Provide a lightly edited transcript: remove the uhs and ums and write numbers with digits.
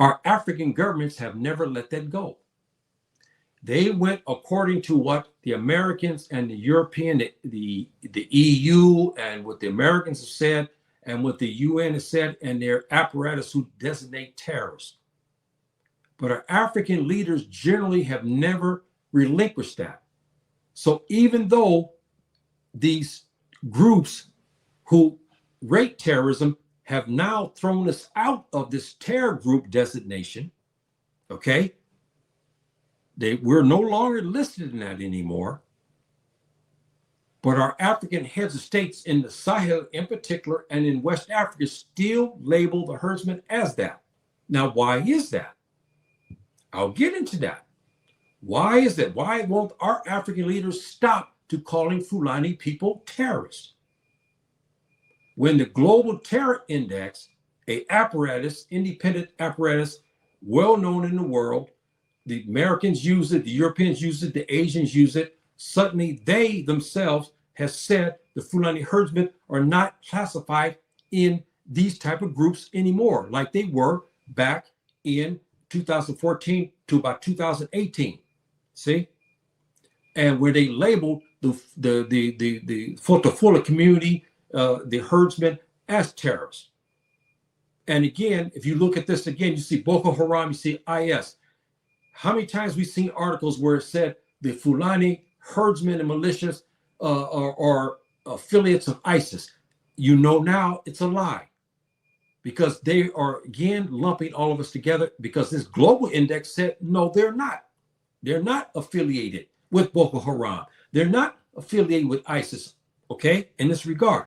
Our African governments have never let that go. They went according to what the Americans and the European, the EU, and what the Americans have said, and what the UN has said, and their apparatus who designate terrorists. But our African leaders generally have never relinquished that. So even though these groups who rate terrorism have now thrown us out of this terror group designation, okay? We're no longer listed in that anymore. But our African heads of states in the Sahel in particular and in West Africa still label the herdsmen as that. Now, why is that? I'll get into that. Why is that? Why won't our African leaders stop to calling Fulani people terrorists? When the Global Terror Index, a apparatus, independent apparatus, well known in the world, the Americans use it, the Europeans use it, the Asians use it, suddenly they themselves have said the Fulani herdsmen are not classified in these type of groups anymore, like they were back in 2014 to about 2018. See? And where they labeled the Fotofula community, the herdsmen, as terrorists. And again, if you look at this again, you see Boko Haram, you see IS. How many times we've seen articles where it said the Fulani herdsmen and militias are affiliates of ISIS? You know now it's a lie, because they are again lumping all of us together, because this global index said no, they're not. They're not affiliated with Boko Haram. They're not affiliated with ISIS, okay, in this regard.